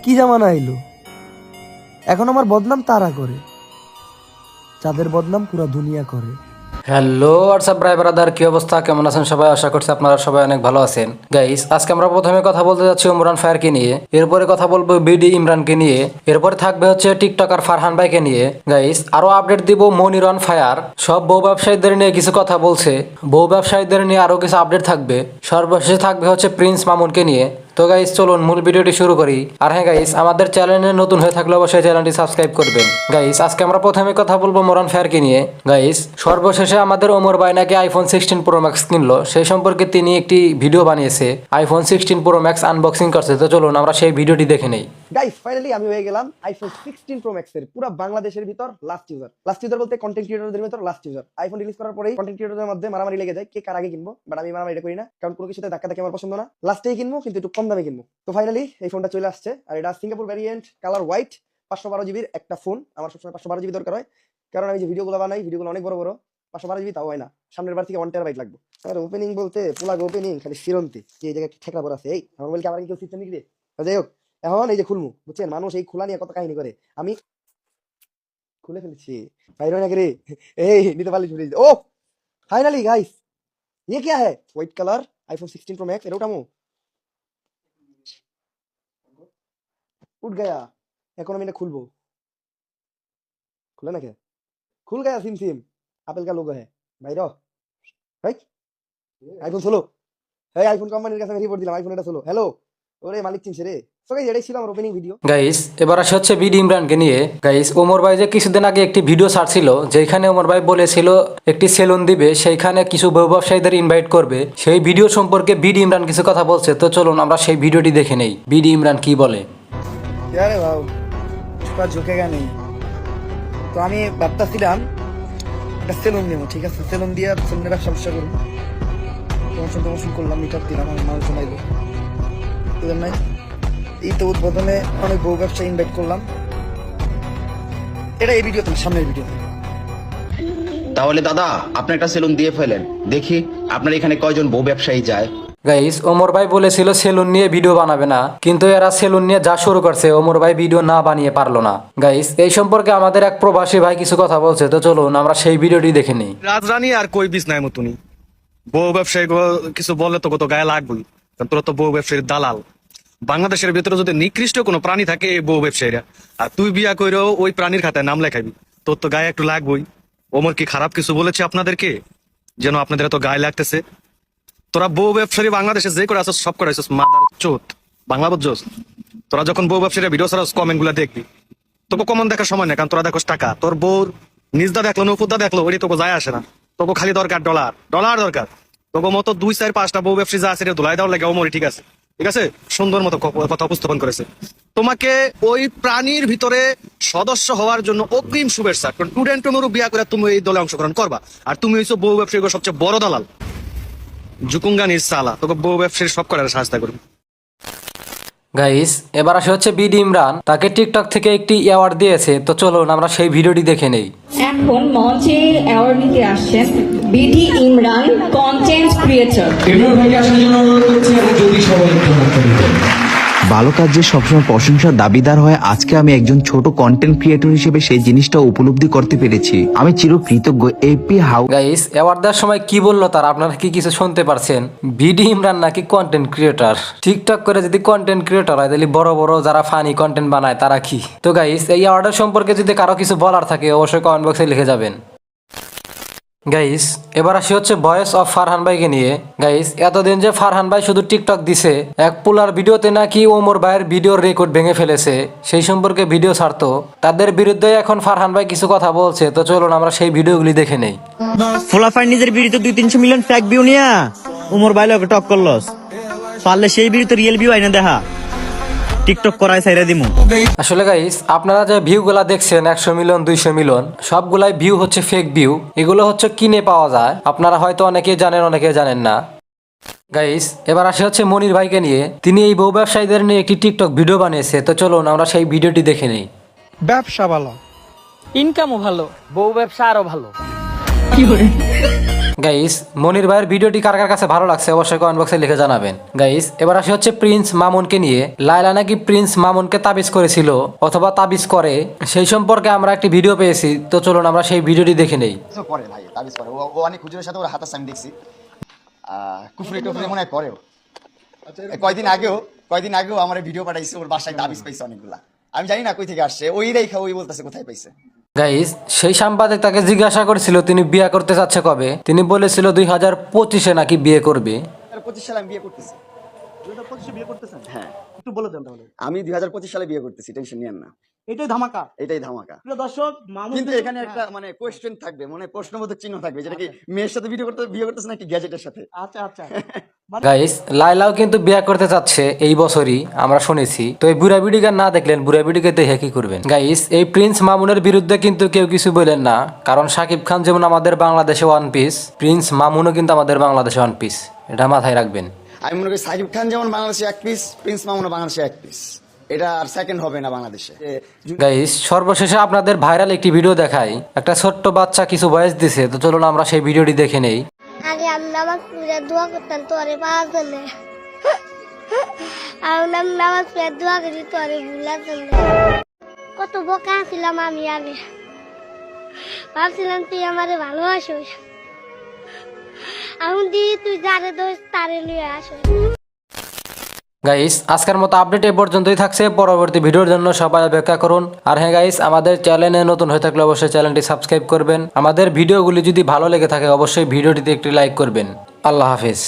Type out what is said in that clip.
কি জামানা এলো? এখন আমার বদনাম তারা করে, যাদের বদনাম পুরা দুনিয়া করে। হ্যালো হোয়াটসঅ্যাপ ভাই ব্রাদার, কি অবস্থা, কেমন আছেন সবাই? আশা করছি আপনারা সবাই অনেক ভালো আছেন। গাইস, আজকে আমরা প্রথমে কথা বলতে যাচ্ছি ওমরান ফায়ারকে নিয়ে, এরপরে কথা বলবো বিডি ইমরানকে নিয়ে, এরপরে থাকবে হচ্ছে টিকটকার ফারহান ভাইকে নিয়ে। গাইস, আরো আপডেট দিব মনির অন ফায়ার, সব বউ ব্যবসায়ীদের নিয়ে কিছু কথা বলছে, বউ ব্যবসায়ীদের নিয়ে আরো কিছু আপডেট থাকবে। সর্বশেষে থাকবে হচ্ছে প্রিন্স মামুনকে নিয়ে। তো গাইস চলুন মূল ভিডিওটি শুরু করি। আর হ্যাঁ গাইস, আমাদের চ্যানেলে নতুন হয়ে থাকলে অবশ্যই চ্যানেলটি সাবস্ক্রাইব করবেন। গাইস, আজকে আমরা প্রথমে কথা বলবো মোরান ফায়ারকে নিয়ে। গাইস, সর্বশেষে আমাদের ওমর ভাই নাকি আইফোন 16 প্রো ম্যাক্স কিনলো, সেই সম্পর্কে তিনি একটি ভিডিও বানিয়েছে, আইফোন 16 প্রো ম্যাক্স আনবক্সিং করছে। তো চলুন আমরা সেই ভিডিওটি দেখে নেই। গাইস, ফাইনালি আমি হয়ে গেলাম আইফোন 16 প্রো ম্যাক্স এর পুরো বাংলাদেশের ভিতর লাস্ট ইউজার বলতে কন্টেন্ট ক্রিয়েটরদের ভিতর লাস্ট ইউজার। আইফোন রিলিজ করার পরেই কন্টেন্ট ক্রিয়েটরদের মধ্যে মারামারি লেগে যায় কে কার আগে কিনবো, বাট আমি মারামারি করি না, কারণ কোনো কিছুতে ধাক্কা আমার পছন্দ না। লাস্টেই কিনবো, কিন্তু একটু কম দামে কিনবো। তো ফাইনালি এই ফোনটা চলে আসছে, আর এটা সিঙ্গাপুর ভ্যারিয়েন্ট, কালার হোয়াইট, 512 জিবির একটা ফোন। আমার সবসময় 512 জিবি দরকার হয়, কারণ আমি যে ভিডিওগুলো বানাই, ভিডিওগুলো অনেক বড় বড়। 512 জিবি তাও হয় না, সামনের বার থেকে 1 টেরাবাইট লাগবে। আর ওপেনিং বলতে পুলা ওপেনিং খালি ফিরন্তি, এই জায়গায় ঠেকরা পড়া আছে। এই আমার বলি আমার কেউ সিস্টেম নিয়ে যাই হোক, এখন এই যে খুলমু, বুঝছেন, মানুষ এই খোলা নিয়ে কত কাহিনী করে, আমি খুলে ফেলেছি। বাইরে নাকি রে, এই নিতে পারলি ফ্রিজ। ও ফাইনালি গাইস, ये क्या है? White colour iPhone 16 pro max. এটা উঠামু, উঠ গয়া। এখন আমি এটা খুলবো, খুলে না কে? खुल गया सिम सिम, एप्पल का लोगो है भाई। रो भाई आईफोन 16, এই আইফোন কোম্পানির কাছে আমি রিপোর্ট দিলাম, আইফোন এটা 16। হ্যালো, ওরে মালিক চিনছে রে। সো গাইস, এটাই ছিল আমার ওপেনিং ভিডিও। গাইস, এবার আসে হচ্ছে বিডি ইমরানকে নিয়ে। গাইস, ওমর ভাই যে কিছুদিন আগে একটি ভিডিও ছাড়ছিল, যেখানে ওমর ভাই বলেছিল একটি সেলুন দিবে, সেইখানে কিছু বউ ব্যবসায়ীদের ইনভাইট করবে, সেই ভিডিও সম্পর্কে বিডি ইমরান কিছু কথা বলছে। তো চলুন আমরা সেই ভিডিওটি দেখে নেই, বিডি ইমরান কি বলে। আরে বাবু, उसका झुकेगा नहीं। তো আমি ভাবতেছিলাম একটা সেলুন নেবো, ঠিক আছে, সেলুন দিয়ে সেলুনের ব্যবসা করবো। প্রমোশন করলাম, মিট আপ দিলাম, আমার মানুষ জমাইলো। নাই এই তো উদ্বোধনে অনেক বউ ব্যবসা ইনভাইট করলাম। এটা এই ভিডিও, তোমার সামনের ভিডিও। তাহলে দাদা, আপনি একটা সেলুন দিয়ে ফেলেন, দেখি আপনার এখানে কয়জন বউ ব্যবসায়ী যায়। গাইস, ওমর ভাই বলেছিল সেলুন নিয়ে ভিডিও বানাবে না, কিন্তু এরা সেলুন নিয়ে যা শুরু করছে, ওমর ভাই ভিডিও না বানিয়ে পারলো না। গাইস, এই সম্পর্কে আমাদের এক প্রবাসী ভাই কিছু কথা বলছে। তো চলুন আমরা সেই ভিডিওটি দেখে নিই। রাজরানী আর কই বিষ নাই মতনি বউ ব্যবসায়ী কিছু বললে তো কত গায়ে লাগবেই, কারণ তোরা তো বউ ব্যবসায়ীর দালাল। বাংলাদেশের ভিতরে যদি নিকৃষ্ট কোনো প্রাণী থাকে এই বউ ব্যবসায়ীরা, আর তুই বিয়া কইরেও ওই প্রাণীর খাতায় নাম লেখাবি, তোর তো গায়ে একটু লাগবই। ওমর কি খারাপ কিছু বলেছে আপনাদেরকে যেন আপনাদের এত গায়ে লাগতেছে? তোরা বউ ব্যবসায়ী বাংলাদেশে যে করে আসছ সব করে আসছ মাদার চোত বাংলা বুঝছস। তোরা যখন বউ ব্যবসায়ীরা ভিডিও ছাড়াস, কমেন্ট গুলা দেখবি, তোকে কমন দেখার সময় নেই, কারণ তোরা দেখোস টাকা। তোর বউর নিজদা দেখলো নপুদা দেখলো, ওইটি তোকে যায় আসে না। তোকে খালি দরকার ডলার ডলার দরকার। তোকে মতো 2-4-5টা বউ ব্যবসায়ী যা আছে ধুলাই দেওয়ার লাগে ওমরি, ঠিক আছে ঠিক আছে, সুন্দর মতো কথা উপস্থাপন করেছে। তোমাকে ওই প্রাণীর ভিতরে সদস্য হওয়ার জন্য অগ্রিম শুভেচ্ছা, কারণ স্টুডেন্ট বিয়া করে তুমি এই দলে অংশগ্রহণ করবা, আর তুমি হইছো বউ ব্যবসায়ী সবচেয়ে বড় দালাল। জুকুঙ্গা নিসালা, তোকে বউ ব্যবসায়ী সব করার সাহায্য করবে। গাইস, এবার আসে হচ্ছে বিডি ইমরান, তাকে টিকটক থেকে একটি অ্যাওয়ার্ড দিয়েছে। তো চলুন আমরা সেই ভিডিওটি দেখে নেই। এখন মঞ্চে অ্যাওয়ার্ড নিতে আসছেন BD Imran, content creator. Imran ভাইকে আসার জন্য অনুরোধ করছি, এবং যদি সবাই একটু হাত তালি দেন। ভালো কাজে সবসময় প্রশংসার দাবিদার হয়, আজকে আমি একজন ছোট কন্টেন্ট ক্রিয়েটর হিসেবে সেই জিনিসটা উপলব্ধি করতে পেরেছি। আমি চিরকৃতজ্ঞ এপি হাউ। গাইস, অ্যাওয়ার্ড দেওয়ার সময় কি বললো তার আপনারা কি কিছু শুনতে পারছেন? বিডি ইমরান নাকি কন্টেন্ট ক্রিয়েটর, টিকটক করে যদি কন্টেন্ট ক্রিয়েটর হয় তাহলে বড় বড় যারা ফানি কন্টেন্ট বানায় তারা কি? তো গাইস, এই অ্যাওয়ার্ডের সম্পর্কে যদি কারো কিছু বলার থাকে অবশ্যই কমেন্ট বক্সে লিখে যাবেন। গাইস, এবার আসি হচ্ছে ভয়েস অফ ফারহান ভাইকে নিয়ে। গাইস, এতদিন যে ফারহান ভাই শুধু টিকটক দিছে, এক পুলার ভিডিওতে নাকি ওমর ভাইয়ের ভিডিওর রেকর্ড ভেঙে ফেলেছে, সেই সম্পর্কে ভিডিও ছাড়তো, তাদের বিরুদ্ধে এখন ফারহান ভাই কিছু কথা বলছে। তো চলুন আমরা সেই ভিডিওগুলি দেখে নেই। ফোলাফাই নিজের ভিডিওতে 200-300 মিলিয়ন ফেক ভিউ নিয়া উমর ভাই লোকে টক করলস, পারলে সেই ভিডিওতে রিয়েল ভিউ আইনা দেখা টিকটক করাই সাইরা দিমু। আসলে গাইস, আপনারা যে ভিউগুলা দেখছেন 100 মিলিয়ন 200 মিলিয়ন, সবগুলাই ভিউ হচ্ছে ফেক ভিউ, এগুলো হচ্ছে কিনে পাওয়া যায়। আপনারা হয়তো অনেকেই জানেন, অনেকে জানেন না। গাইস, এবার আসে হচ্ছে মনির ভাইকে নিয়ে, তিনি এই বউ ব্যবসায়ীদের নিয়ে একটি টিকটক ভিডিও বানিয়েছে। তো চলুন আমরা সেই ভিডিওটি দেখে নেই। ব্যবসা ভালো, ইনকামও ভালো, বউ ব্যবসা আরো ভালো। গাইস মনির ভাইয়ের ভিডিওটি কার কার কাছে ভালো লাগছে অবশ্যই কমেন্ট বক্সে লিখে জানাবেন। গাইস এবার আসি হচ্ছে প্রিন্স মামুনকে নিয়ে। লায়লা নাকি প্রিন্স মামুনকে তাবিজ করেছিল অথবা তাবিজ করে, সেই সম্পর্কে আমরা একটি ভিডিও পেয়েছি, তো চলুন আমরা সেই ভিডিওটি দেখে নেই। করে ভাই তাবিজ করে ও অনেক হুজুরের সাথে ওর হাত আছে আমি দেখছি কুফরি টুফরি মনে হয় করেও কয়দিন আগেও আমার ভিডিও পাঠাইছে ওর বাসায় তাবিজ পাইছে অনেকগুলা আমি জানি না কই থেকে আসছে ওই রেখা ওই বলতেছে কোথায় পাইছে। গাইস সেই সাংবাদিক তাকে জিজ্ঞাসা করেছিল তিনি বিয়ে করতে চাচ্ছে কবে, তিনি বলেছিল 2025-এ নাকি বিয়ে করবে। 2025 সালে আমি বিয়ে করতেছি। 2025 বিয়ে করতেছেন? হ্যাঁ একটু বলে দেন তাহলে। আমি 2025 সালে বিয়ে করতেছি, টেনশন নিয়েন না, এটাই ধামাকা। এটাই ধামাকা। প্রিয় দর্শক, মামুন কিন্তু এখানে একটা মানে কোশ্চেন থাকবে, মানে প্রশ্নবোধক চিহ্ন থাকবে, যেটা কি মেয়ের সাথে বিয়ে করতেছে নাকি গ্যাজেটের সাথে। আচ্ছা আচ্ছা। গাইস লাইলাও কিন্তু বিয়ে করতে চাচ্ছে এই বছরই, আমরা শুনেছি। তো এই বুড়া বিড়ি গান না দেখলেন, বুড়া বিড়িকে দেখে কি করবেন। গাইস এই প্রিন্স মামুনের বিরুদ্ধে কিন্তু কেউ কিছু বলেন না, কারণ শাকিব খান যেমন আমাদের বাংলাদেশে ওয়ান পিস, প্রিন্স মামুনও কিন্তু আমাদের বাংলাদেশে ওয়ান পিস, এটা মাথায় রাখবেন। আমি মনে করি সাকিব খান যেমন বাংলাদেশে এক পিস, প্রিন্স মামুনও বাংলাদেশে এক পিস, এটা আর সেকেন্ড হবে না বাংলাদেশে। গাইস সর্বশেষে আপনাদের ভাইরাল একটি ভিডিও দেখাই, একটা ছোট্ট বাচ্চা কিছু ভয়েস দিছে, তো চলুন আমরা সেই ভিডিওটি দেখে নেই। আগে আমি নামাজ পড়ে দোয়া করতাম তোরে পাওয়ার জন্য, আমি নামাজ পড়ে দোয়া করি তোরে ভুলার জন্য। কত বোকা ছিলাম আমি আগে, ভাবছিলাম তুই আমারে ভালোবাসিস, এখন দি তুই যারে দোষ তারে নিয়ে আসো। গাইস আজকের মতো আপডেট এই পর্যন্তই থাকছে, পরবর্তী ভিডিওর জন্য সবাই অপেক্ষা করুন। আর হ্যাঁ গাইস, আমাদের চ্যানেলে নতুন হয়ে থাকলে অবশ্যই চ্যানেলটি সাবস্ক্রাইব করবেন। আমাদের ভিডিওগুলি যদি ভালো লেগে থাকে অবশ্যই ভিডিওটিতে একটি লাইক করবেন। আল্লাহ হাফেজ।